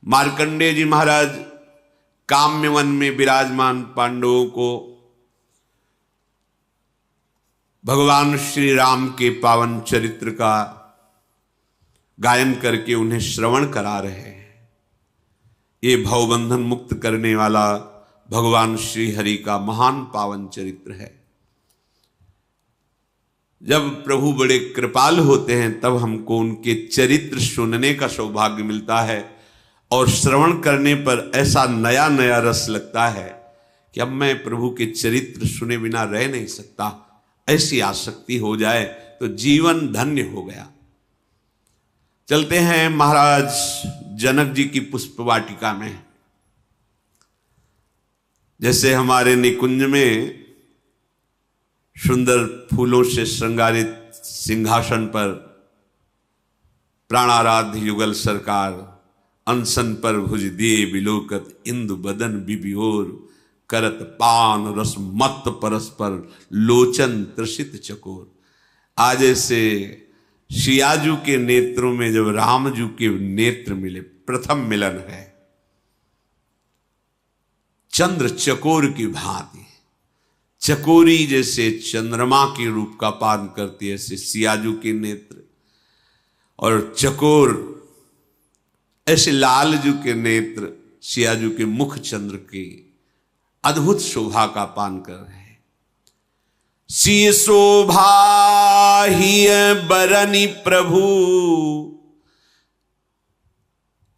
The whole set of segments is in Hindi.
मार्कंडेय जी महाराज काम्य वन में विराजमान पांडवों को भगवान श्री राम के पावन चरित्र का गायन करके उन्हें श्रवण करा रहे हैं। ये भवबंधन मुक्त करने वाला भगवान श्री हरि का महान पावन चरित्र है। जब प्रभु बड़े कृपाल होते हैं तब हमको उनके चरित्र सुनने का सौभाग्य मिलता है और श्रवण करने पर ऐसा नया नया रस लगता है कि अब मैं प्रभु के चरित्र सुने बिना रह नहीं सकता। ऐसी आसक्ति हो जाए तो जीवन धन्य हो गया। चलते हैं महाराज जनक जी की पुष्प वाटिका में। जैसे हमारे निकुंज में सुंदर फूलों से श्रृंगारित सिंहासन पर प्राणाराध्य युगल सरकार अनशन पर भुज दिए बिलोकत इंदु बदन बिबियोर करत पान रस मत परस्पर लोचन त्रसित चकोर। आज ऐसे सियाजू के नेत्रों में जब रामजू के नेत्र मिले, प्रथम मिलन है। चंद्र चकोर की भांति, चकोरी जैसे चंद्रमा के रूप का पान करती है, ऐसे सियाजू के नेत्र और चकोर ऐसे लालजू के नेत्र सियाजू के मुख चंद्र की अद्भुत शोभा का पान कर रहे हैं। सी शोभा ही बरनी प्रभु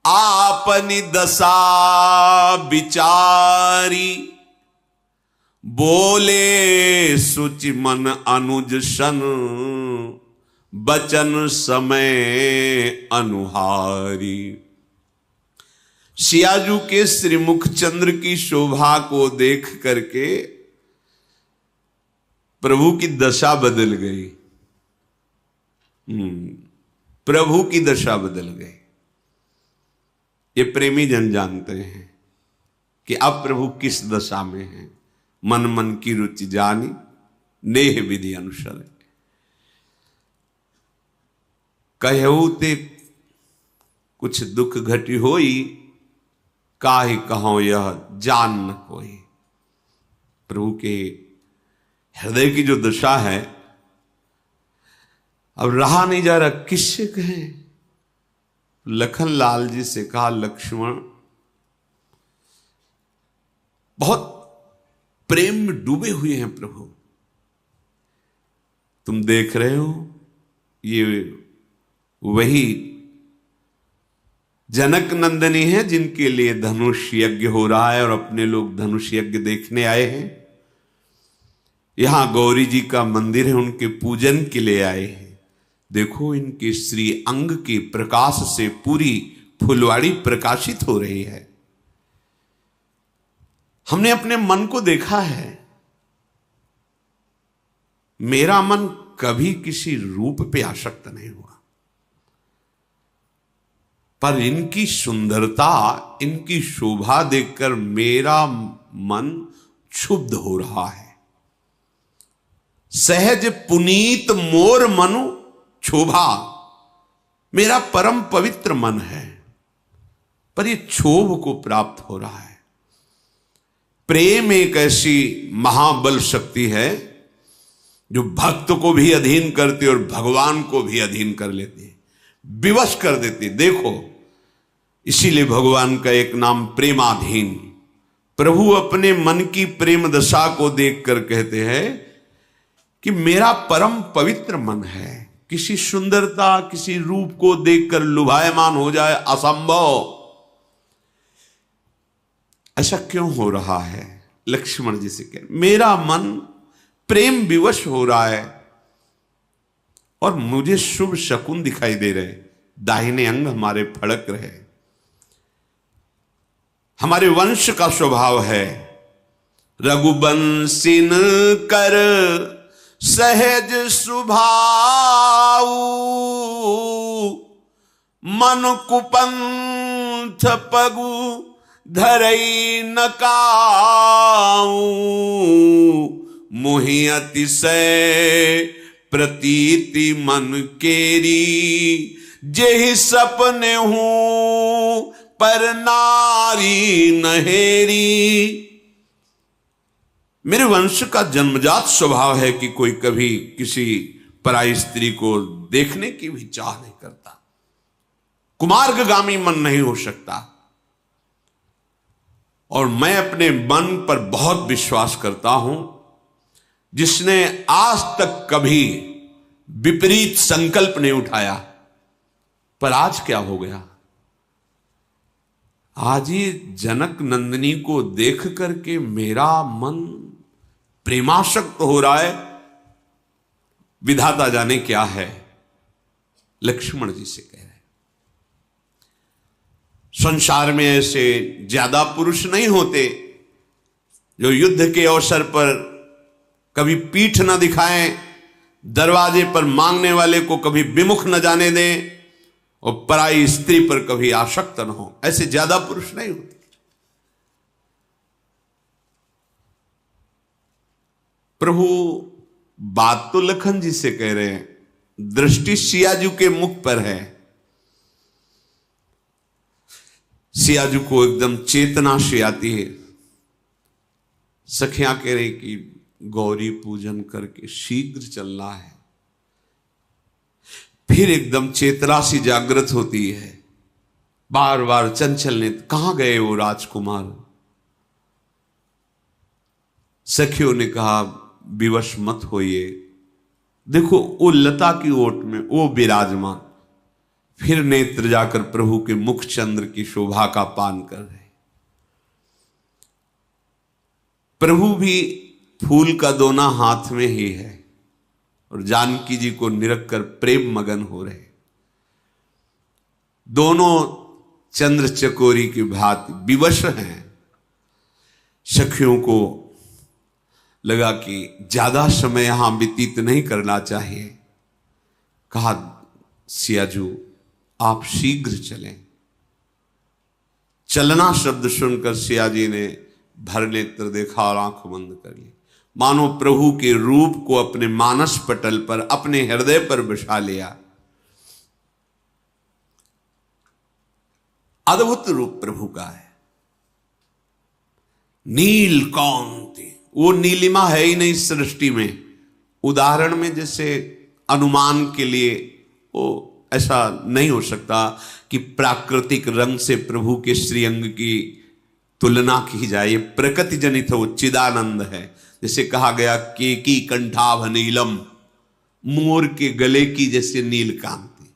आपनी दशा विचारी, बोले सुचि मन अनुज सन बचन समय अनुहारी। सियाजू के श्रीमुख चंद्र की शोभा को देख करके प्रभु की दशा बदल गई। प्रभु की दशा बदल गई। ये प्रेमी जन जानते हैं कि अब प्रभु किस दशा में हैं। मन मन की रुचि जानी नेह विधि अनुसर, कहऊ ते कुछ दुख घटी होई, काहे कहो यह जान न कोई। प्रभु के हृदय की जो दशा है अब रहा नहीं जा रहा, किससे कहें। लखन लाल जी से कहा, लक्ष्मण बहुत प्रेम में डूबे हुए हैं प्रभु, तुम देख रहे हो ये वही जनक नंदनी है जिनके लिए धनुष यज्ञ हो रहा है और अपने लोग धनुष यज्ञ देखने आए हैं। यहां गौरी जी का मंदिर है, उनके पूजन के लिए आए हैं। देखो इनके श्री अंग के प्रकाश से पूरी फुलवाड़ी प्रकाशित हो रही है। हमने अपने मन को देखा है, मेरा मन कभी किसी रूप पे आसक्त नहीं हुआ, पर इनकी सुंदरता, इनकी शोभा देखकर मेरा मन क्षुब्ध हो रहा है। सहज पुनीत मोर मनु क्षोभा, मेरा परम पवित्र मन है, पर ये क्षोभ को प्राप्त हो रहा है। प्रेम एक ऐसी महाबल शक्ति है जो भक्त को भी अधीन करती और भगवान को भी अधीन कर लेती है, विवश कर देती। देखो इसीलिए भगवान का एक नाम प्रेमाधीन। प्रभु अपने मन की प्रेम दशा को देखकर कहते हैं कि मेरा परम पवित्र मन है, किसी सुंदरता किसी रूप को देखकर लुभायमान हो जाए असंभव। ऐसा क्यों हो रहा है? लक्ष्मण जी से कह, मेरा मन प्रेम विवश हो रहा है और मुझे शुभ शकुन दिखाई दे रहे, दाहिने अंग हमारे फड़क रहे। हमारे वंश का स्वभाव है रघुवंशिन कर सहज सुभाऊ, मन कुपंथ पगु धरई न काऊ, मोहि अतिशय प्रतीति मन केरी, जेहि सपने हूँ पर नारी नहेरी। मेरे वंश का जन्मजात स्वभाव है कि कोई कभी किसी पराई स्त्री को देखने की भी चाह नहीं करता, कुमार्गगामी मन नहीं हो सकता। और मैं अपने मन पर बहुत विश्वास करता हूं, जिसने आज तक कभी विपरीत संकल्प नहीं उठाया। पर आज क्या हो गया, आज ये जनक नंदिनी को देख करके मेरा मन प्रेमासक्त हो रहा है। विधाता जाने क्या है। लक्ष्मण जी से कह रहे, संसार में ऐसे ज्यादा पुरुष नहीं होते जो युद्ध के अवसर पर कभी पीठ न दिखाएं, दरवाजे पर मांगने वाले को कभी विमुख न जाने दें और पराई स्त्री पर कभी आसक्त न हो। ऐसे ज्यादा पुरुष नहीं होते। प्रभु बात तो लखन जी से कह रहे हैं, दृष्टि सियाजू के मुख पर है। सियाजू को एकदम चेतना से आती है। सखियां कह रही कि गौरी पूजन करके शीघ्र चलना है। फिर एकदम चेतना सी जागृत होती है। बार बार चंचल ने, कहां गए वो राजकुमार। सखियों ने कहा, विवश मत होइए, देखो वो लता की ओट में वो विराजमान। फिर नेत्र जाकर प्रभु के मुख चंद्र की शोभा का पान कर रहे। प्रभु भी फूल का दोना हाथ में ही है और जानकी जी को निरख कर प्रेम मगन हो रहे। दोनों चंद्र चकोरी की भांति विवश हैं। सखियों को लगा कि ज्यादा समय यहां व्यतीत नहीं करना चाहिए। कहा, सियाजू आप शीघ्र चलें। चलना शब्द सुनकर सियाजी ने भर नेत्र देखा और आंख बंद कर ली, मानो प्रभु के रूप को अपने मानस पटल पर, अपने हृदय पर बिठा लिया। अद्भुत रूप प्रभु का है। नील कांति, वो नीलिमा है ही नहीं सृष्टि में। उदाहरण में जैसे अनुमान के लिए वो ऐसा नहीं हो सकता कि प्राकृतिक रंग से प्रभु के श्रीअंग की तुलना की जाए। ये प्रकृति जनित वो चिदानंद है। जैसे कहा गया, केकी कंठाभ नीलम, मोर के गले की जैसे नील कांति।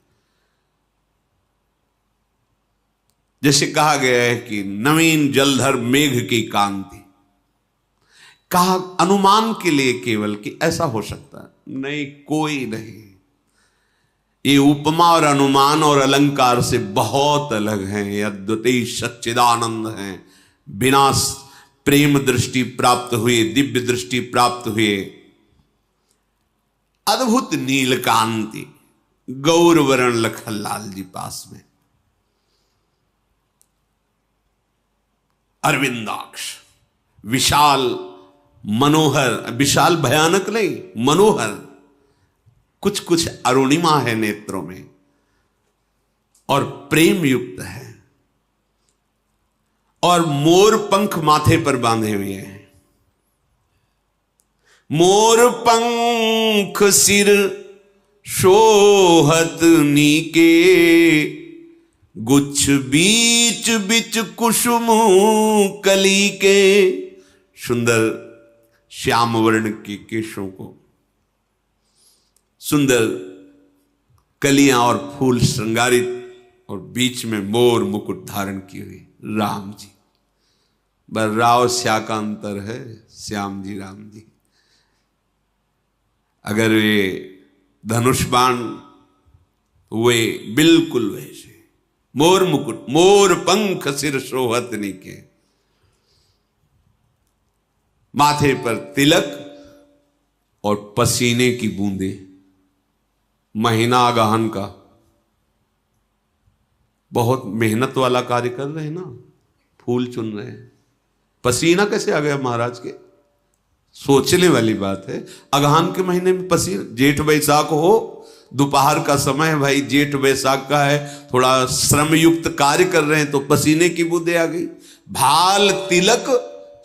जैसे कहा गया है कि नवीन जलधर मेघ की कांति। कहा अनुमान के लिए केवल कि ऐसा हो सकता है, नहीं, कोई नहीं। ये उपमा और अनुमान और अलंकार से बहुत अलग हैं। ये अद्वितीय सच्चिदानंद हैं। बिना प्रेम दृष्टि प्राप्त हुए, दिव्य दृष्टि प्राप्त हुए अद्भुत नीलकांति। गौरवर्ण लखनलाल जी पास में, अरविंदाक्ष, विशाल मनोहर, विशाल भयानक नहीं, मनोहर। कुछ कुछ अरुणिमा है नेत्रों में और प्रेम युक्त है। और मोर पंख माथे पर बांधे हुए हैं। मोर पंख सिर शोहत नीके, गुच्छ बीच बिच कुसुम कली के। सुंदर श्याम वर्ण के केशों को, सुंदर कलियां और फूल श्रृंगारित, और बीच में मोर मुकुट धारण की हुई राम जी। बर राव श्या का अंतर है, श्याम जी राम जी। अगर वे धनुष बाण हुए बिल्कुल वैसे, मोर मुकुट, मोर पंख सिर शोहत नीके। माथे पर तिलक और पसीने की बूंदे। महीना गहन का बहुत मेहनत वाला कार्य कर रहे हैं ना, फूल चुन रहे हैं। पसीना कैसे आ गया महाराज के, सोचने वाली बात है। अगहन के महीने में पसीना, जेठ बैसाख हो, दोपहर का समय है भाई, जेठ वैशाख का है, थोड़ा श्रम युक्त कार्य कर रहे हैं तो पसीने की बूंदें आ गई। भाल तिलक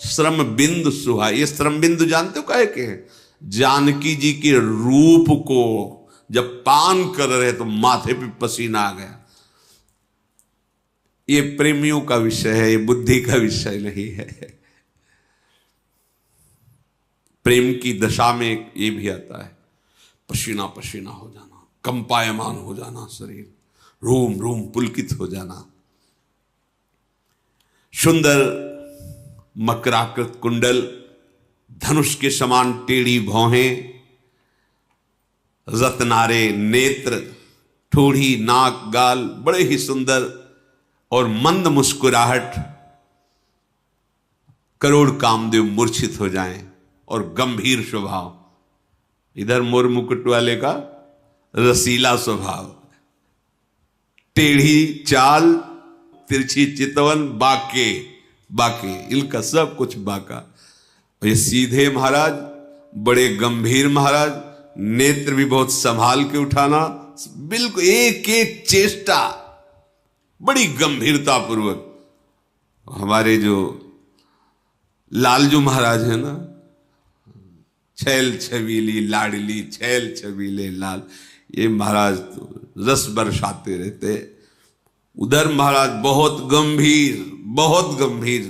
श्रम बिंदु सुहा। ये श्रम बिंदु जानते हो काहे के हैं? जानकी जी के रूप को जब पान कर रहे तो माथे पे पसीना आ गया। ये प्रेमियों का विषय है, ये बुद्धि का विषय नहीं है। प्रेम की दशा में ये भी आता है, पसीना पसीना हो जाना, कंपायमान हो जाना, शरीर रूम रूम पुलकित हो जाना। सुंदर मकराकृत कुंडल, धनुष के समान टेढ़ी भौहें, रत्नारे नेत्र, ठोड़ी नाक गाल, बड़े ही सुंदर और मंद मुस्कुराहट। करोड़ कामदेव मूर्छित हो जाएं। और गंभीर स्वभाव, इधर मोर मुकुट वाले का रसीला स्वभाव, टेढ़ी चाल, तिरछी चितवन, बाके बाके, इनका सब कुछ बाका। ये सीधे महाराज, बड़े गंभीर महाराज, नेत्र भी बहुत संभाल के उठाना, बिल्कुल एक एक चेष्टा बड़ी गंभीरता पूर्वक। हमारे जो लालजू महाराज है ना, छैल छबीली लाडली, छैल छबीले लाल, ये महाराज तो रस बरसाते रहते। उधर महाराज बहुत गंभीर, बहुत गंभीर।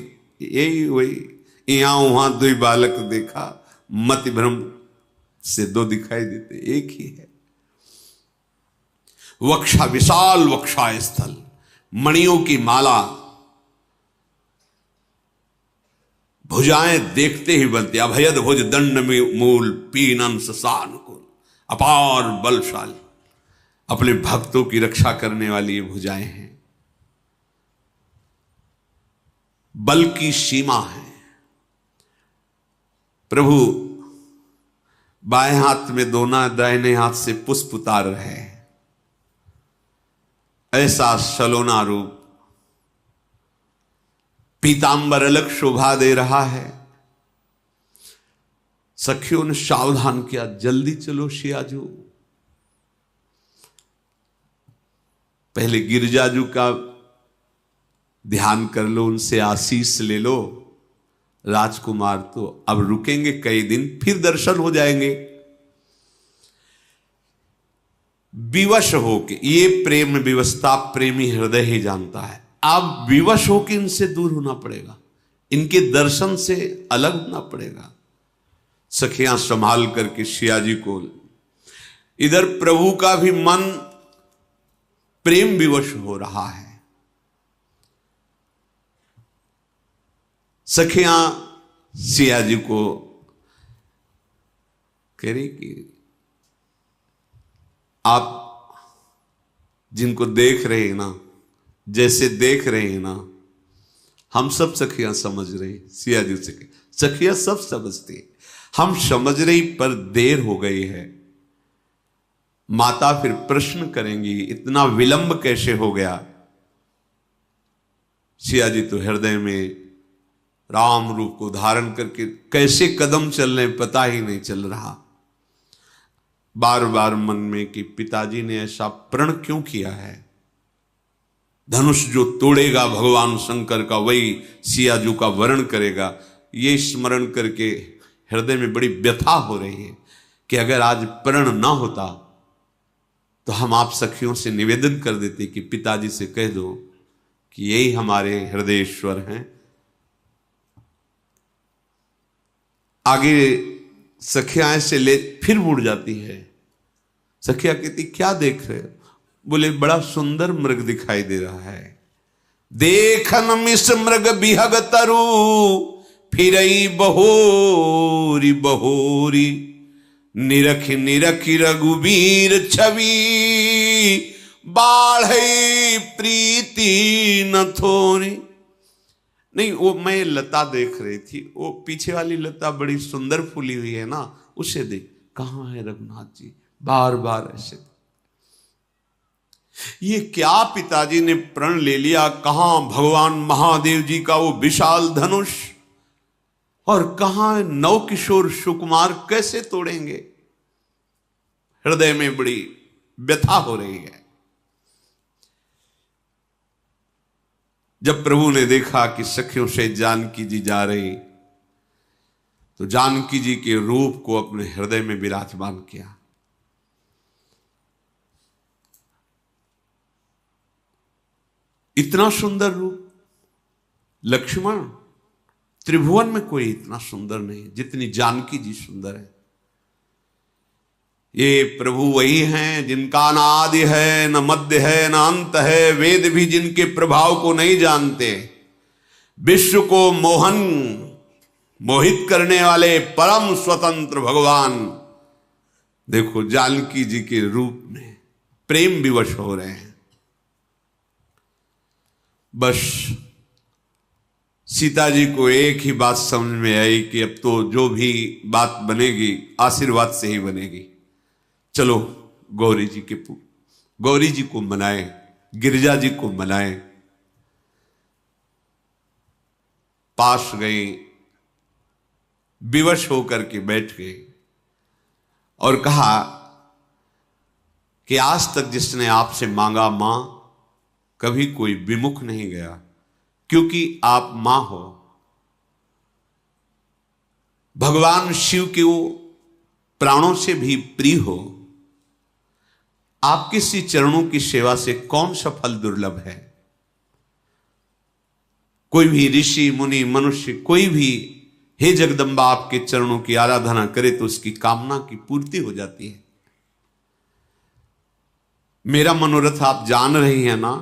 यही वही यहां वहां दो बालक देखा, मति भ्रम से दो दिखाई देते, एक ही है। वक्षा विशाल वक्षा स्थल, मणियों की माला, भुजाएं देखते ही बनती, अभयद भुज दंड मूल पीनन ससानुकूल, अपार बलशाली, अपने भक्तों की रक्षा करने वाली ये भुजाएं हैं। बल की सीमा है। प्रभु बाएं हाथ में दोना, दाहिने हाथ से पुष्प उतार रहे हैं। ऐसा सलोना रूप, पीतांबर अलग शोभा दे रहा है। सखियों ने सावधान किया, जल्दी चलो सियाजू, पहले गिरजाजू का ध्यान कर लो, उनसे आशीष ले लो। राजकुमार तो अब रुकेंगे कई दिन, फिर दर्शन हो जाएंगे। विवश होके, ये प्रेम विवशता प्रेमी हृदय ही जानता है। अब विवश होके इनसे दूर होना पड़ेगा, इनके दर्शन से अलग होना पड़ेगा। सखियां संभाल करके सियाजी को, इधर प्रभु का भी मन प्रेम विवश हो रहा है। सखियां सियाजी को कह रही कि आप जिनको देख रहे हैं ना, जैसे देख रहे हैं ना, हम सब सखियां समझ रही। सियाजी से सखियां सब समझती, हम समझ रही पर देर हो गई है। माता फिर प्रश्न करेंगी, इतना विलंब कैसे हो गया? सियाजी तो हृदय में राम रूप को धारण करके कैसे कदम चल रहे पता ही नहीं चल रहा। बार बार मन में कि पिताजी ने ऐसा प्रण क्यों किया है? धनुष जो तोड़ेगा भगवान शंकर का, वही सियाजू का वरण करेगा। ये स्मरण करके हृदय में बड़ी व्यथा हो रही है कि अगर आज प्रण ना होता तो हम आप सखियों से निवेदन कर देते कि पिताजी से कह दो कि यही हमारे हृदयेश्वर हैं। आगे सखियां ऐसे ले फिर मुड़ जाती है। सखिया कहती क्या देख रहे हो? बोले बड़ा सुंदर मृग दिखाई दे रहा है। देखन मिस मृग बिहग तरु, फिरई बहोरी बहोरी, निरख निरख रघुबीर छवि, बाढ़ई प्रीति न थोरी। नहीं, वो मैं लता देख रही थी, वो पीछे वाली लता बड़ी सुंदर फूली हुई है ना, उसे देख। कहां है रघुनाथ जी? बार बार ऐसे। ये क्या पिताजी ने प्रण ले लिया? कहां भगवान महादेव जी का वो विशाल धनुष, और कहां नव किशोर सुकुमार कैसे तोड़ेंगे? हृदय में बड़ी व्यथा हो रही है। जब प्रभु ने देखा कि सखियों से जानकी जी जा रही, तो जानकी जी के रूप को अपने हृदय में विराजमान किया। इतना सुंदर रूप लक्ष्मण, त्रिभुवन में कोई इतना सुंदर नहीं जितनी जानकी जी सुंदर है। ये प्रभु वही हैं जिनका न आदि है, न मध्य है, न अंत है। वेद भी जिनके प्रभाव को नहीं जानते, विश्व को मोहित करने वाले परम स्वतंत्र भगवान, देखो जानकी जी के रूप में प्रेम विवश हो रहे हैं। बस सीता जी को एक ही बात समझ में आई कि अब तो जो भी बात बनेगी आशीर्वाद से ही बनेगी। चलो गौरी जी को मनाएं, गिरिजा जी को मनाएं। पास गई, विवश होकर के बैठ गई और कहा कि आज तक जिसने आपसे मांगा मां, कभी कोई विमुख नहीं गया, क्योंकि आप मां हो। भगवान शिव के वो प्राणों से भी प्रिय हो। आपके सी चरणों की सेवा से कौन सा फल दुर्लभ है। कोई भी ऋषि मुनि मनुष्य कोई भी हे जगदम्बा आपके चरणों की आराधना करे तो उसकी कामना की पूर्ति हो जाती है। मेरा मनोरथ आप जान रही हैं ना,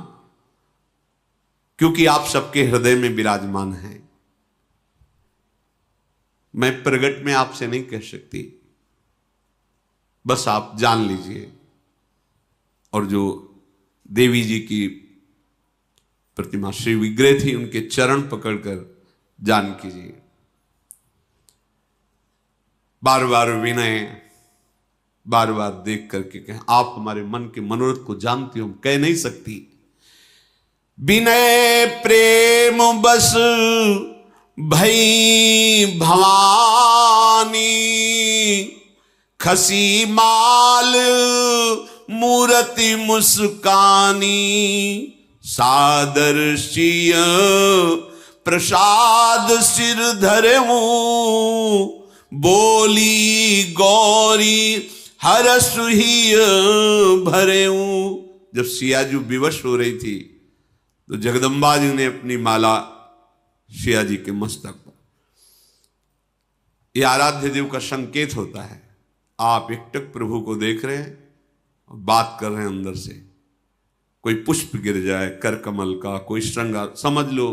क्योंकि आप सबके हृदय में विराजमान हैं। मैं प्रगट में आपसे नहीं कह सकती, बस आप जान लीजिए। और जो देवी जी की प्रतिमा श्री विग्रह थी, उनके चरण पकड़कर जानकी जी बार बार विनय, बार बार देख करके कहें, आप हमारे मन के मनोरथ को जानती हो, कह नहीं सकती। विनय प्रेम बस भई भवानी, खसी माल मूर्ति मुस्कानी, सादर सिय प्रसाद सिर धरऊं, बोली गौरी हरस ही भरेऊं। जब सियाजू विवश हो रही थी तो जगदम्बा जी ने अपनी माला सिया जी के मस्तक पर, यह आराध्य देव का संकेत होता है। आप एकटक प्रभु को देख रहे हैं और बात कर रहे हैं अंदर से। कोई पुष्प गिर जाए कर कमल का, कोई श्रृंगार, समझ लो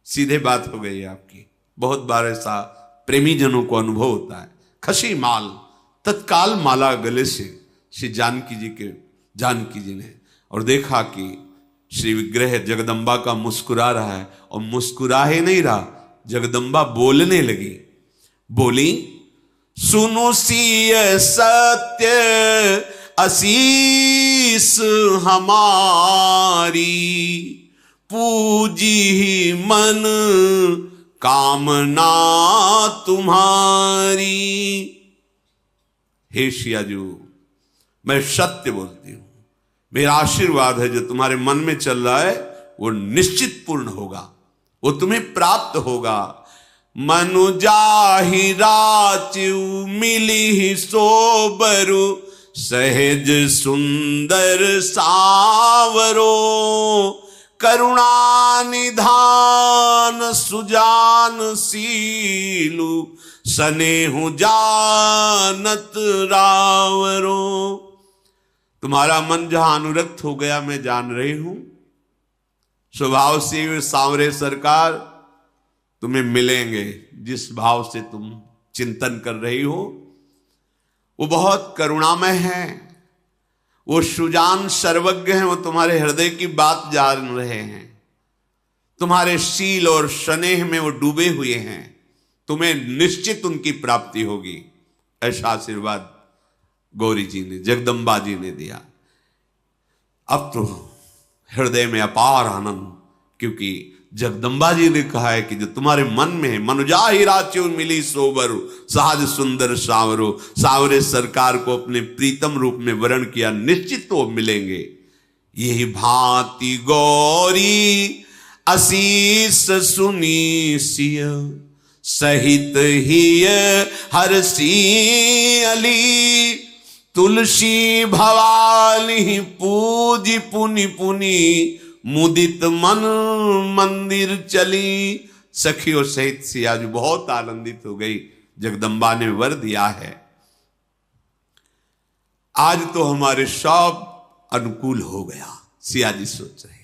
सीधे बात हो गई आपकी। बहुत बार ऐसा प्रेमी जनों को अनुभव होता है। खसी माल, तत्काल माला गले से श्री जानकी जी ने, और देखा कि श्री विग्रह जगदम्बा का मुस्कुरा रहा है, और मुस्कुरा ही नहीं रहा, जगदम्बा बोलने लगी। बोली, सुनो सिय सत्य असीस हमारी, पूजी मन कामना तुम्हारी। हे सियाजू, मैं सत्य बोलती हूं, मेरा आशीर्वाद है जो तुम्हारे मन में चल रहा है वो निश्चित पूर्ण होगा, वो तुम्हें प्राप्त होगा। मनु जाहि राचु मिली सोबरु, सहज सुंदर सावरो, करुणा निधान सुजान सीलु, सनेहु जानत रावरो। तुम्हारा मन जहां अनुरक्त हो गया मैं जान रही हूं। स्वभाव से सांवरे सरकार तुम्हें मिलेंगे, जिस भाव से तुम चिंतन कर रही हो वो बहुत करुणामय है, वो सुजान सर्वज्ञ हैं, वो तुम्हारे हृदय की बात जान रहे हैं, तुम्हारे शील और स्नेह में वो डूबे हुए हैं, तुम्हें निश्चित उनकी प्राप्ति होगी। ऐसा आशीर्वाद गौरी जी ने, जगदम्बा जी ने दिया। अब तो हृदय में अपार आनंद, क्योंकि जगदम्बा जी ने कहा है कि जो तुम्हारे मन में है, मनुजा ही राच्यो मिली सोबर सहज सुंदर सावरो, सावरे सरकार को अपने प्रीतम रूप में वर्ण किया, निश्चित तो मिलेंगे। यही भांति गौरी असीस सुनी सिय सहित ही हरसी अली, तुलसी भवानी पूजी पुनि पुनि मुदित मन मंदिर चली। सखियों सहित सिया जी बहुत आनंदित हो गई, जगदम्बा ने वर दिया है, आज तो हमारे सब अनुकूल हो गया। सिया जी सोच रहे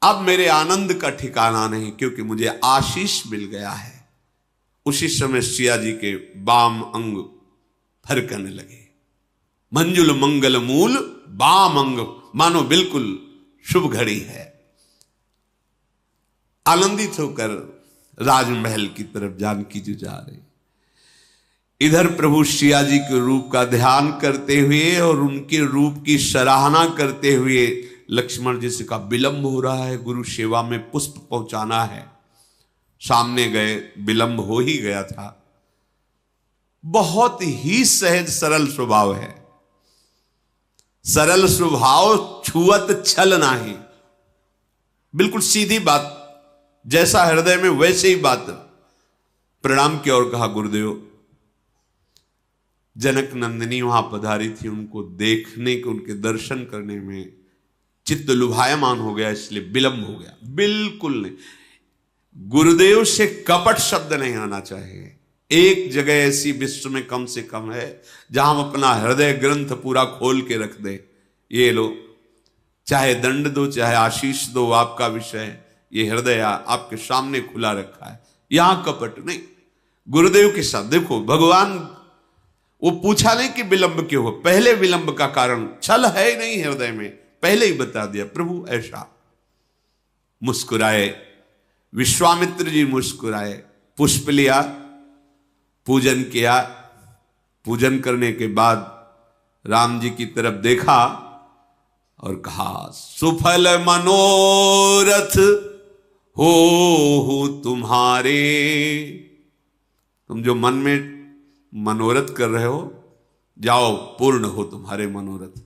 अब मेरे आनंद का ठिकाना नहीं, क्योंकि मुझे आशीष मिल गया है। उसी समय सिया जी के बाम अंग फरकने लगे, मंजुल मंगल मूल बाम अंग, मानो बिल्कुल शुभ घड़ी है। आनंदित होकर राजमहल की तरफ जानकी जी जा रही। इधर प्रभु सिया जी के रूप का ध्यान करते हुए और उनके रूप की सराहना करते हुए लक्ष्मण जी से कहा विलंब हो रहा है, गुरु सेवा में पुष्प पहुंचाना है। सामने गए, विलंब हो ही गया था। बहुत ही सहज सरल स्वभाव है, सरल स्वभाव छुअत छल नाही, बिल्कुल सीधी बात, जैसा हृदय में वैसे ही बात। प्रणाम किया और कहा गुरुदेव, जनक नंदिनी वहां पधारी थी, उनको देखने के, उनके दर्शन करने में चित्त लुभायमान हो गया, इसलिए विलंब हो गया। बिल्कुल नहीं, गुरुदेव से कपट शब्द नहीं आना चाहिए। एक जगह ऐसी विश्व में कम से कम है जहां हम अपना हृदय ग्रंथ पूरा खोल के रख दे, ये लो, चाहे दंड दो चाहे आशीष दो, आपका विषय, ये हृदय आपके सामने खुला रखा है, यहां कपट नहीं। गुरुदेव के साथ देखो, भगवान वो पूछा नहीं कि विलंब क्यों हो, पहले विलंब का कारण छल है ही नहीं हृदय में, पहले ही बता दिया प्रभु ऐसा। मुस्कुराए, विश्वामित्र जी मुस्कुराए, पुष्प लिया, पूजन किया। पूजन करने के बाद राम जी की तरफ देखा और कहा सुफल मनोरथ हो तुम्हारे, तुम जो मन में मनोरथ कर रहे हो, जाओ पूर्ण हो तुम्हारे मनोरथ।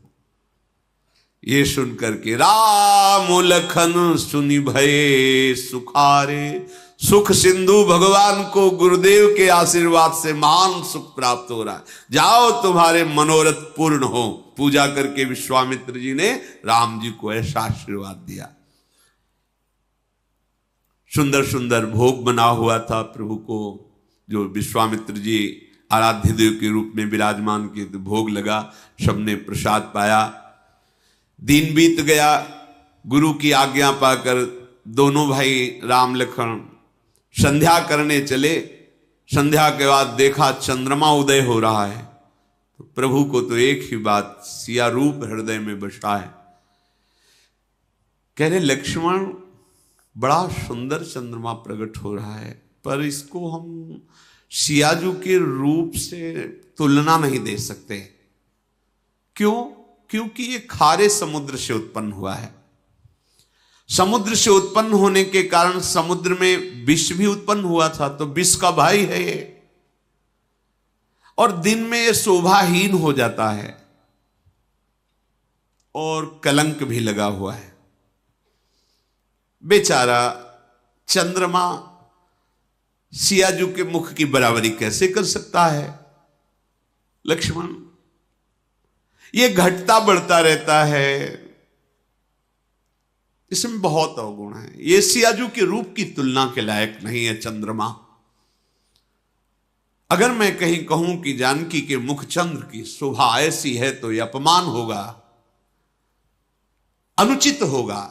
ये सुनकर के राम लखन सुनि भये सुखारे, सुख सिंधु भगवान को गुरुदेव के आशीर्वाद से महान सुख प्राप्त हो रहा है, जाओ तुम्हारे मनोरथ पूर्ण हो। पूजा करके विश्वामित्र जी ने राम जी को ऐसा आशीर्वाद दिया। सुंदर सुंदर भोग बना हुआ था प्रभु को, जो विश्वामित्र जी आराध्य देव के रूप में विराजमान किए, तो भोग लगा, सबने प्रसाद पाया। दिन बीत गया, गुरु की आज्ञा पाकर दोनों भाई राम लखन संध्या करने चले। संध्या के बाद देखा चंद्रमा उदय हो रहा है, तो प्रभु को तो एक ही बात, सिया रूप हृदय में बसा है। कह रहे लक्ष्मण, बड़ा सुंदर चंद्रमा प्रकट हो रहा है, पर इसको हम सियाजू के रूप से तुलना नहीं दे सकते। क्यों? क्योंकि ये खारे समुद्र से उत्पन्न हुआ है। समुद्र से उत्पन्न होने के कारण समुद्र में विष भी उत्पन्न हुआ था, तो विष का भाई है ये, और दिन में ये शोभाहीन हो जाता है और कलंक भी लगा हुआ है। बेचारा चंद्रमा सियाजू के मुख की बराबरी कैसे कर सकता है? लक्ष्मण, ये घटता बढ़ता रहता है, इसमें बहुत अवगुण है, ये सियाजू के रूप की तुलना के लायक नहीं है चंद्रमा। अगर मैं कहीं कहूं कि जानकी के मुख चंद्र की शोभा ऐसी है, तो यह अपमान होगा, अनुचित होगा।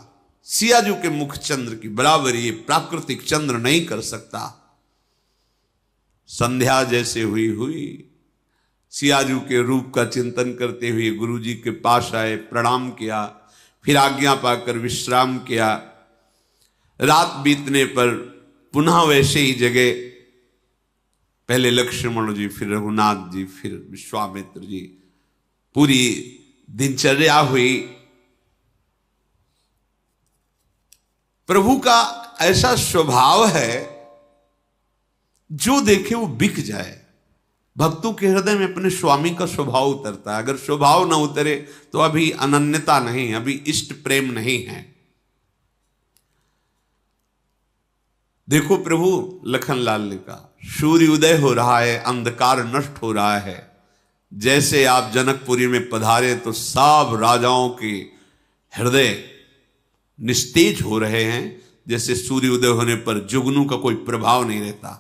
सियाजू के मुख चंद्र की बराबरी प्राकृतिक चंद्र नहीं कर सकता। संध्या जैसे हुई, सियाजू के रूप का चिंतन करते हुए गुरु जी के पास आए, प्रणाम किया, फिर आज्ञा पाकर विश्राम किया। रात बीतने पर पुनः वैसे ही जगह, पहले लक्ष्मण जी, फिर रघुनाथ जी, फिर विश्वामित्र जी, पूरी दिनचर्या हुई। प्रभु का ऐसा स्वभाव है, जो देखे वो बिक जाए। भक्तों के हृदय में अपने स्वामी का स्वभाव उतरता है। अगर स्वभाव ना उतरे तो अभी अनन्यता नहीं, अभी इष्ट प्रेम नहीं है। देखो प्रभु लखनलाल ने कहा, सूर्य उदय हो रहा है, अंधकार नष्ट हो रहा है। जैसे आप जनकपुरी में पधारे तो सब राजाओं के हृदय निस्तेज हो रहे हैं। जैसे सूर्य उदय होने पर जुगनू का कोई प्रभाव नहीं रहता,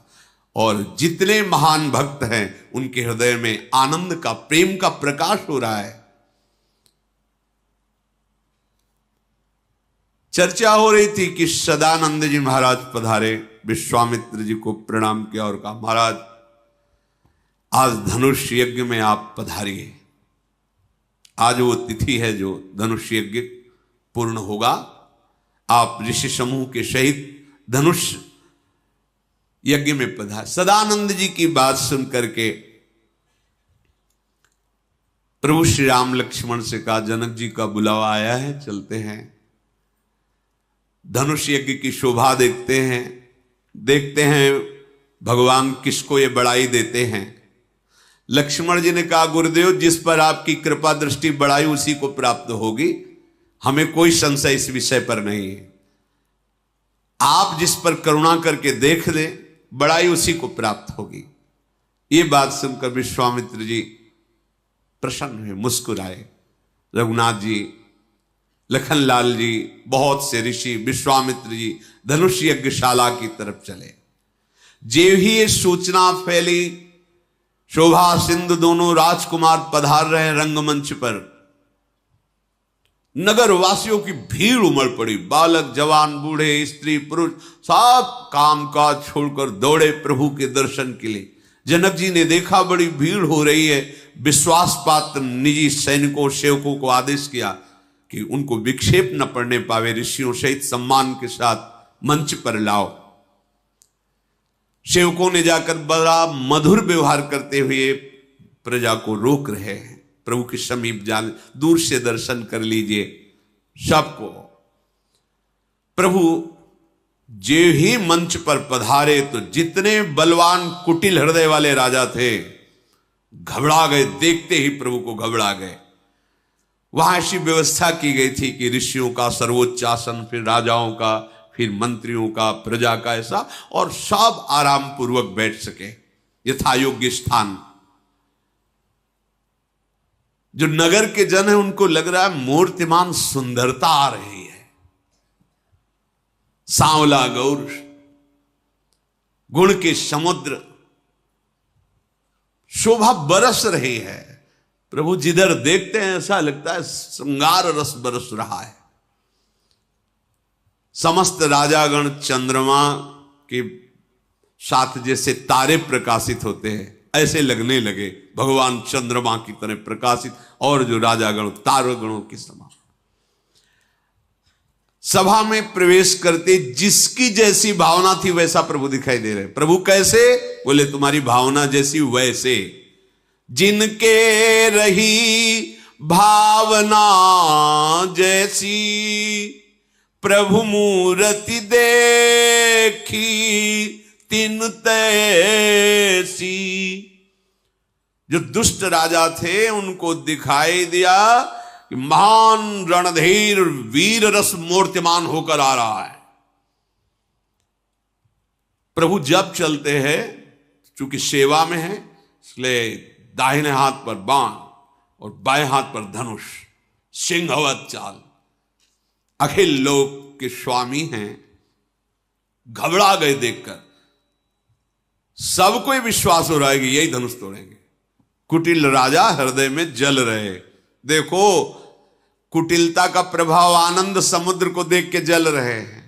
और जितने महान भक्त हैं उनके हृदय में आनंद का, प्रेम का प्रकाश हो रहा है। चर्चा हो रही थी कि सदानंद जी महाराज पधारे, विश्वामित्र जी को प्रणाम किया और कहा, महाराज आज धनुष यज्ञ में आप पधारिए। आज वो तिथि है जो धनुष यज्ञ पूर्ण होगा। आप ऋषि समूह के सहित धनुष यज्ञ में पधार। सदानंद जी की बात सुनकर के प्रभु श्री राम लक्ष्मण से कहा, जनक जी का बुलावा आया है, चलते हैं। धनुष यज्ञ की शोभा देखते हैं भगवान किसको ये बड़ाई देते हैं। लक्ष्मण जी ने कहा, गुरुदेव जिस पर आपकी कृपा दृष्टि बढ़ाई उसी को प्राप्त होगी, हमें कोई संशय इस विषय पर नहीं है। आप जिस पर करुणा करके देख लें, बड़ाई उसी को प्राप्त होगी। ये बात सुनकर विश्वामित्र जी प्रसन्न हुए, मुस्कुराए। रघुनाथ जी, लखनलाल जी, बहुत से ऋषि, विश्वामित्र जी धनुष यज्ञशाला की तरफ चले। जेव ही ये सूचना फैली, शोभा सिंधु दोनों राजकुमार पधार रहे हैं रंगमंच पर, नगर वासियों की भीड़ उमड़ पड़ी। बालक, जवान, बूढ़े, स्त्री, पुरुष सब काम काज छोड़कर दौड़े प्रभु के दर्शन के लिए। जनक जी ने देखा बड़ी भीड़ हो रही है। विश्वास पात्र निजी सैनिकों, सेवकों को आदेश किया कि उनको विक्षेप न पड़ने पावे, ऋषियों सहित सम्मान के साथ मंच पर लाओ। सेवकों ने जाकर बड़ा मधुर व्यवहार करते हुए प्रजा को रोक रहे हैं। प्रभु के समीप जाने, दूर से दर्शन कर लीजिए सबको। प्रभु जे ही मंच पर पधारे तो जितने बलवान कुटिल हृदय वाले राजा थे घबरा गए, देखते ही प्रभु को घबरा गए। वहां ऐसी व्यवस्था की गई थी कि ऋषियों का सर्वोच्च आसन, फिर राजाओं का, फिर मंत्रियों का, प्रजा का, ऐसा, और सब आराम पूर्वक बैठ सके, यथा योग्य स्थान। जो नगर के जन है उनको लग रहा है मूर्तिमान सुंदरता आ रही है, सांवला गौर, गुण के समुद्र, शोभा बरस रही है। प्रभु जिधर देखते हैं ऐसा लगता है श्रृंगार रस बरस रहा है। समस्त राजागण चंद्रमा के साथ जैसे तारे प्रकाशित होते हैं ऐसे लगने लगे, भगवान चंद्रमा की तरह प्रकाशित, और जो राजागण तारगणों के समान। सभा में प्रवेश करते जिसकी जैसी भावना थी वैसा प्रभु दिखाई दे रहे। प्रभु कैसे? बोले तुम्हारी भावना जैसी वैसे। जिनके रही भावना जैसी, प्रभु मूर्ति देखी तिन तैसी। जो दुष्ट राजा थे उनको दिखाई दिया कि महान रणधीर वीर रस मूर्तिमान होकर आ रहा है। प्रभु जब चलते हैं, चूंकि सेवा में है, इसलिए दाहिने हाथ पर बाण और बाएं हाथ पर धनुष, सिंहवत चाल। अखिल लोक के स्वामी हैं। घबरा गए देखकर, सबको विश्वास हो रहा है कि यही धनुष तोड़ेंगे। कुटिल राजा हृदय में जल रहे। देखो कुटिलता का प्रभाव, आनंद समुद्र को देख के जल रहे हैं।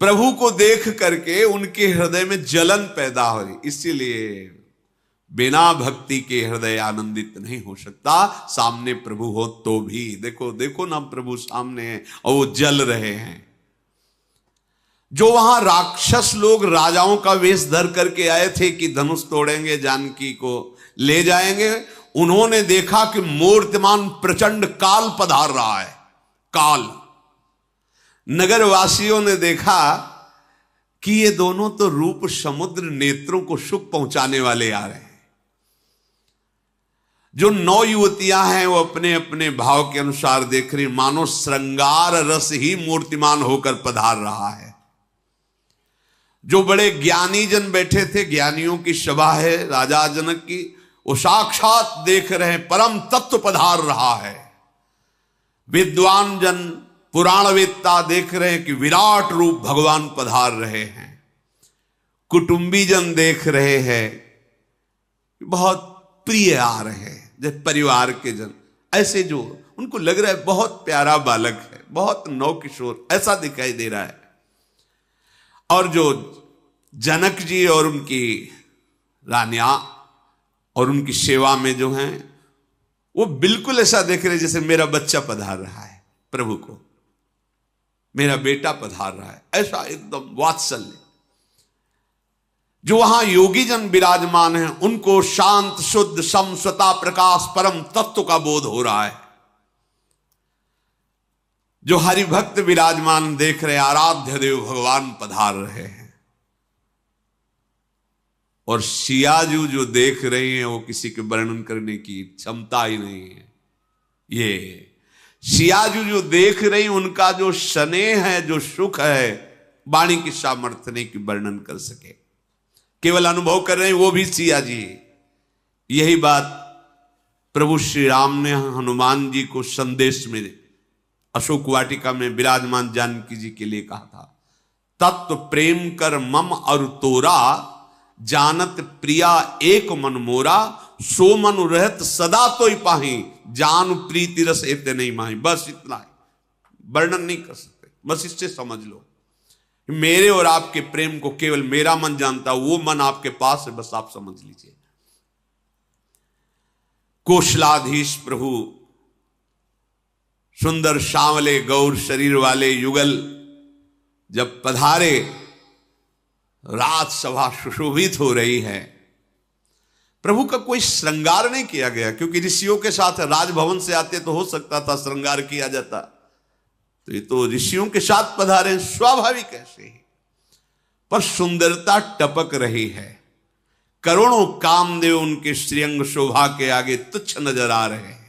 प्रभु को देख करके उनके हृदय में जलन पैदा हो रही। इसीलिए बिना भक्ति के हृदय आनंदित नहीं हो सकता। सामने प्रभु हो तो भी, देखो देखो ना, प्रभु सामने हैं और वो जल रहे हैं। जो वहां राक्षस लोग राजाओं का वेश धर करके आए थे कि धनुष तोड़ेंगे, जानकी को ले जाएंगे, उन्होंने देखा कि मूर्तिमान प्रचंड काल पधार रहा है। काल। नगरवासियों ने देखा कि ये दोनों तो रूप समुद्र नेत्रों को सुख पहुंचाने वाले आ रहे हैं। जो 9 युवतियां हैं वो अपने अपने भाव के अनुसार देख रही, मानो श्रृंगार रस ही मूर्तिमान होकर पधार रहा है। जो बड़े ज्ञानी जन बैठे थे, ज्ञानियों की सभा है राजा जनक की, वो साक्षात देख रहे हैं परम तत्व पधार रहा है। विद्वान जन पुराणवेत्ता देख रहे हैं कि विराट रूप भगवान पधार रहे हैं। कुटुंबी जन देख रहे हैं बहुत प्रिय आ रहे हैं, जैसे परिवार के जन ऐसे जो उनको लग रहा है बहुत प्यारा बालक है, बहुत नवकिशोर ऐसा दिखाई दे रहा है। और जो जनक जी और उनकी रानियां और उनकी सेवा में जो हैं वो बिल्कुल ऐसा देख रहे जैसे मेरा बच्चा पधार रहा है प्रभु को, मेरा बेटा पधार रहा है, ऐसा एकदम वात्सल्य। जो वहां योगी जन विराजमान हैं उनको शांत शुद्ध सम स्वता प्रकाश परम तत्व का बोध हो रहा है। जो हरिभक्त विराजमान देख रहे आराध्य देव भगवान पधार रहे हैं। और सियाजू जो देख रही हैं वो किसी के वर्णन करने की क्षमता ही नहीं है। ये सियाजू जो देख रही उनका जो स्नेह है, जो सुख है, वाणी की सामर्थ्य नहीं कि वर्णन कर सके, केवल अनुभव कर रहे हैं वो भी सिया जी। यही बात प्रभु श्री राम ने हनुमान जी को संदेश में अशोक वाटिका में विराजमान जानकी जी के लिए कहा था। तत्व प्रेम कर मम और तोरा, जानत प्रिया एक मन मोरा, सो मन रहत सदा तोई पाही, जान प्रीति रस एते नहीं माही। बस इतना है, वर्णन नहीं कर सकते, बस इससे समझ लो मेरे और आपके प्रेम को केवल मेरा मन जानता, वो मन आपके पास है, बस आप समझ लीजिए। कौशलाधीश प्रभु सुंदर सांवले गौर शरीर वाले युगल जब पधारे, रात सभा सुशोभित हो रही है। प्रभु का कोई श्रृंगार नहीं किया गया, क्योंकि ऋषियों के साथ राजभवन से आते तो हो सकता था श्रृंगार किया जाता, तो ये तो ऋषियों के साथ पधारे, स्वाभाविक ऐसे ही। पर सुंदरता टपक रही है। करोड़ों कामदेव उनके श्रीअंग शोभा के आगे तुच्छ नजर आ रहे हैं।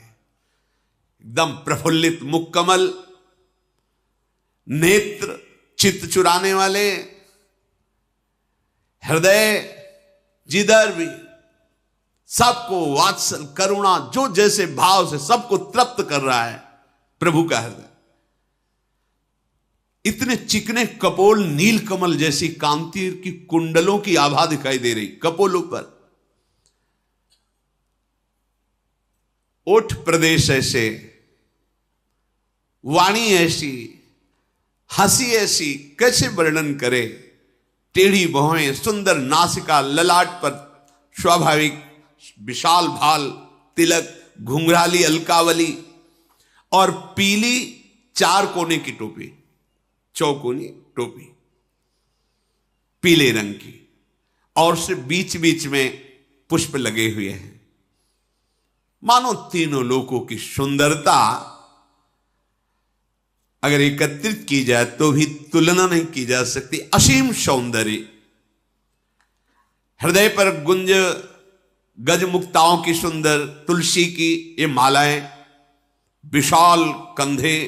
एकदम प्रफुल्लित मुखकमल, नेत्र चित्त चुराने वाले, हृदय जिधर भी सबको वात्सल करुणा जो जैसे भाव से सबको तृप्त कर रहा है प्रभु का हृदय। इतने चिकने कपोल, नील कमल जैसी कांति की कुंडलों की आभा दिखाई दे रही कपोलों पर। ओठ प्रदेश ऐसे, वाणी ऐसी, हंसी ऐसी, कैसे वर्णन करे। टेढ़ी भौहें, सुंदर नासिका, ललाट पर स्वाभाविक विशाल भाल, तिलक, घुंघराली अलकावली और पीली 4 कोने की टोपी, चौकोनी टोपी पीले रंग की, और से बीच बीच में पुष्प लगे हुए हैं। मानो तीनों लोकों की सुंदरता अगर एकत्रित की जाए तो भी तुलना नहीं की जा सकती। असीम सौंदर्य, हृदय पर गुंज गजमुक्ताओं की सुंदर, तुलसी की ये मालाएं, विशाल कंधे,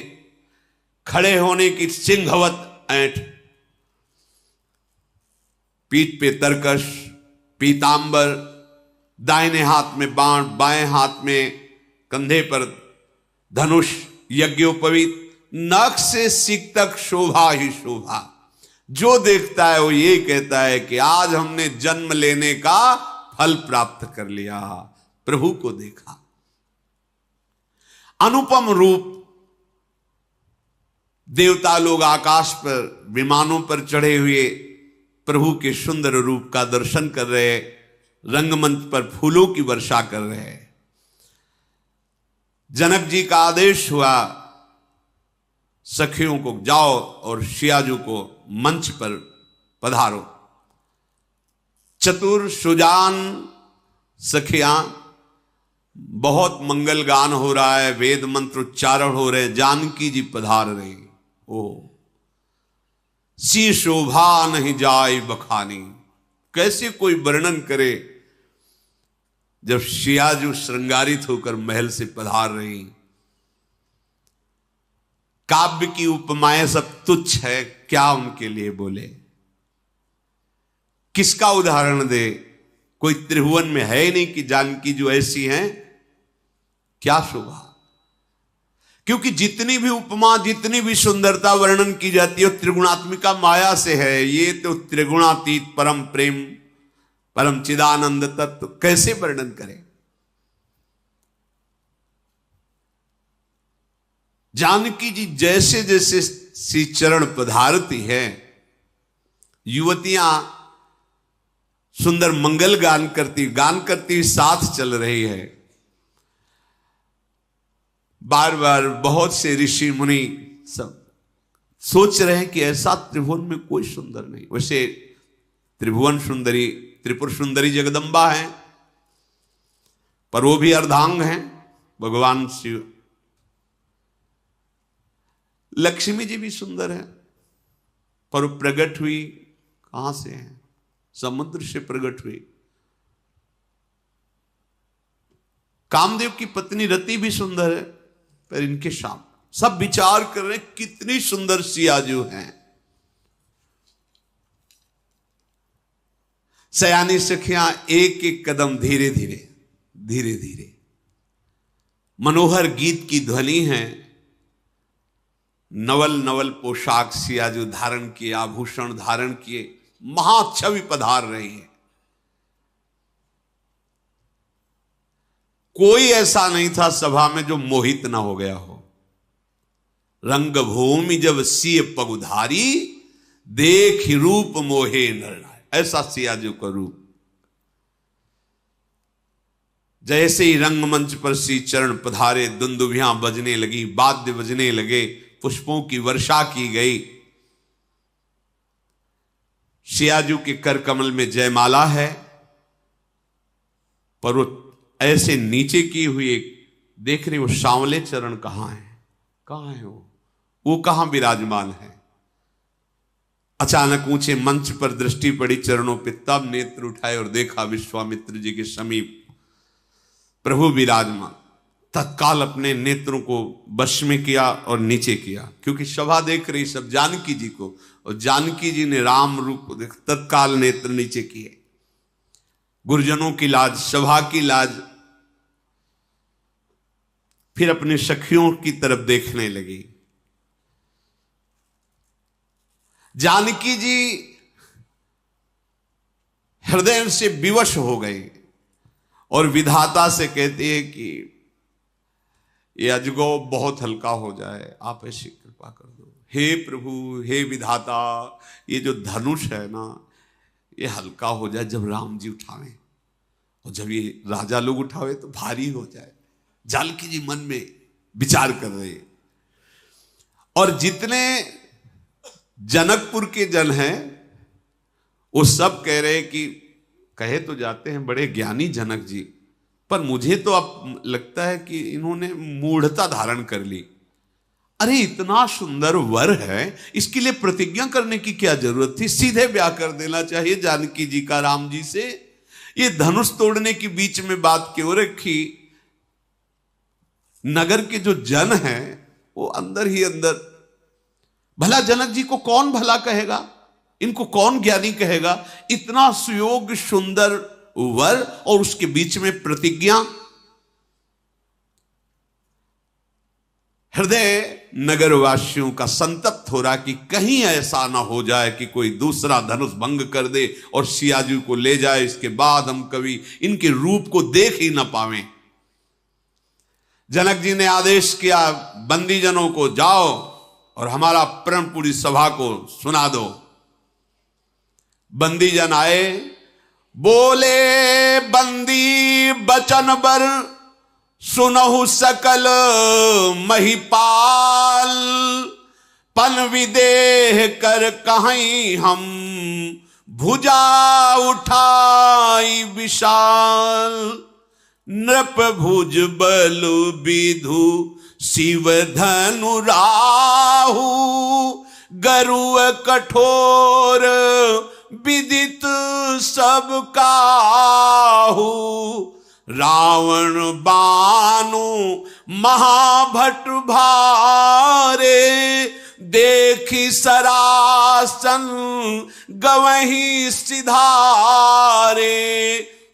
खड़े होने की सिंहवत ऐंठ, पीठ पे तरकश, पीतांबर, दाहिने हाथ में बाण, बाएं हाथ में कंधे पर धनुष, यज्ञोपवीत, नख से सिक तक शोभा ही शोभा। जो देखता है वो ये कहता है कि आज हमने जन्म लेने का फल प्राप्त कर लिया, प्रभु को देखा। अनुपम रूप, देवता लोग आकाश पर विमानों पर चढ़े हुए प्रभु के सुंदर रूप का दर्शन कर रहे, रंगमंच पर फूलों की वर्षा कर रहे। जनक जी का आदेश हुआ सखियों को जाओ और सियाजू को मंच पर पधारो। चतुर सुजान सखियां बहुत मंगल गान हो रहा है, वेद मंत्र उच्चारण हो रहे, जानकी जी पधार रहे। ओ सी शोभा नहीं जाए बखानी। कैसे कोई वर्णन करे जब सियाजू श्रृंगारित होकर महल से पधार रही। काव्य की उपमाएं सब तुच्छ है, क्या उनके लिए बोले, किसका उदाहरण दे। कोई त्रिभुवन में है ही नहीं कि जानकी जो ऐसी हैं, क्या शोभा। क्योंकि जितनी भी उपमा, जितनी भी सुंदरता वर्णन की जाती है त्रिगुणात्मिका माया से है। ये तो त्रिगुणातीत परम प्रेम, परम चिदानंद तत्व कैसे वर्णन करें। जानकी जी जैसे जैसे श्री चरण पधारती है, युवतियां सुंदर मंगल गान करती साथ चल रही है। बार बार बहुत से ऋषि मुनि सब सोच रहे हैं कि ऐसा त्रिभुवन में कोई सुंदर नहीं। वैसे त्रिभुवन सुंदरी, त्रिपुर सुंदरी जगदम्बा है, पर वो भी अर्धांग हैं भगवान शिव। लक्ष्मी जी भी सुंदर है, पर वो प्रकट हुई कहां से है, समुद्र से प्रकट हुई। कामदेव की पत्नी रति भी सुंदर है, पर इनके शाम सब विचार कर रहे कितनी सुंदर सियाजू हैं। सयानी सखियां एक एक कदम धीरे धीरे मनोहर गीत की ध्वनि है। नवल नवल पोशाक सियाजू धारण किए, आभूषण धारण किए, महाछवि पधार रही है। कोई ऐसा नहीं था सभा में जो मोहित ना हो गया हो। रंगभूमि जब सिय पगुधारी, देख रूप मोहे नर। ऐसा सियाजू का रूप। जैसे ही रंगमंच पर श्री चरण पधारे, दुंदुभियां बजने लगी, वाद्य बजने लगे, पुष्पों की वर्षा की गई। सियाजू के कर कमल में जयमाला है, पर वो ऐसे नीचे की हुई देख रही, वो सांवले चरण कहां है, कहां है वो कहां विराजमान है। अचानक ऊंचे मंच पर दृष्टि पड़ी चरणों पे, तब नेत्र उठाए और देखा विश्वामित्र जी के समीप प्रभु विराजमान। तत्काल अपने नेत्रों को वश में किया और नीचे किया, क्योंकि सभा देख रही सब जानकी जी को, और जानकी जी ने राम रूप को देख तत्काल नेत्र नीचे किए। गुरुजनों की लाज, सभा की लाज, फिर अपने सखियों की तरफ देखने लगी। जानकी जी हृदय से विवश हो गई और विधाता से कहती है कि ये अजगौ बहुत हल्का हो जाए, आप ऐसी कृपा कर दो। हे प्रभु, हे विधाता, ये जो धनुष है ना, ये हल्का हो जाए जब राम जी उठावे, और जब ये राजा लोग उठावे तो भारी हो जाए। जानकी जी मन में विचार कर रहे हैं। और जितने जनकपुर के जन हैं वो सब कह रहे हैं कि कहे तो जाते हैं बड़े ज्ञानी जनक जी, पर मुझे तो अब लगता है कि इन्होंने मूढ़ता धारण कर ली। अरे इतना सुंदर वर है, इसके लिए प्रतिज्ञा करने की क्या जरूरत थी, सीधे ब्याह कर देना चाहिए जानकी जी का राम जी से। ये धनुष तोड़ने की बीच में बात क्यों रखी। नगर के जो जन हैं वो अंदर ही अंदर, भला जनक जी को कौन भला कहेगा, इनको कौन ज्ञानी कहेगा। इतना सुयोग्य सुंदर वर और उसके बीच में प्रतिज्ञा। हृदय नगरवासियों का संतप्त हो रहा कि कहीं ऐसा ना हो जाए कि कोई दूसरा धनुष भंग कर दे और सियाजू को ले जाए, इसके बाद हम कभी इनके रूप को देख ही ना पावें। जनक जी ने आदेश किया, बंदीजनों को जाओ और हमारा प्रण पूरी सभा को सुना दो। बंदीजन आए, बोले बंदी बचन बर, सुनहु सकल महिपाल। पन विदेह कर कहीं हम, भुजा उठाई विशाल। नृप भुज बल विधु शिव धनु राहु, गरुड़ कठोर विदित सब काहू, रावण बानु महाभट भारे, देखी सरासन गवही सिधारे,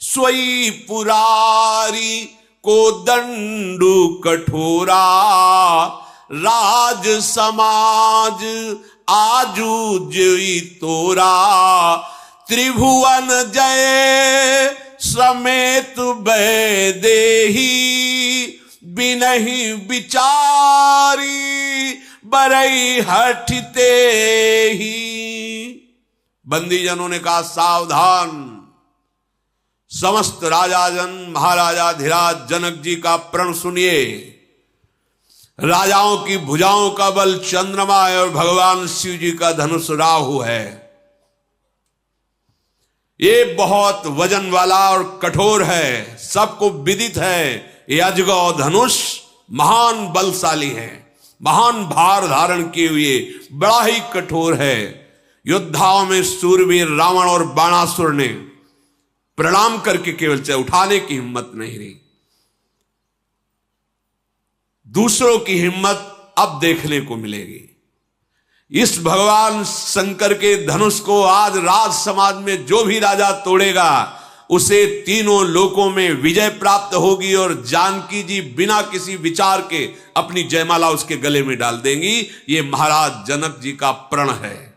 सोई पुरारी को दंडु कठोरा, राज समाज आजू जोई तोरा, त्रिभुवन जय समेत वैदेही, बिनहि विचारी बरई हठते ही। बंदीजनों ने कहा सावधान, समस्त राजाजन महाराजाधिराज जनक जी का प्रण सुनिए। राजाओं की भुजाओं का बल चंद्रमा है और भगवान शिव जी का धनुष राहु है। ये बहुत वजन वाला और कठोर है, सबको विदित है। ये अजगौ धनुष महान बलशाली है, महान भार धारण किए हुए बड़ा ही कठोर है। योद्धाओं में सूरवीर रावण और बाणासुर ने प्रणाम करके केवल चाहे उठाने की हिम्मत नहीं रही। दूसरों की हिम्मत अब देखने को मिलेगी। इस भगवान शंकर के धनुष को आज राज समाज में जो भी राजा तोड़ेगा उसे तीनों लोकों में विजय प्राप्त होगी, और जानकी जी बिना किसी विचार के अपनी जयमाला उसके गले में डाल देंगी। ये महाराज जनक जी का प्रण है।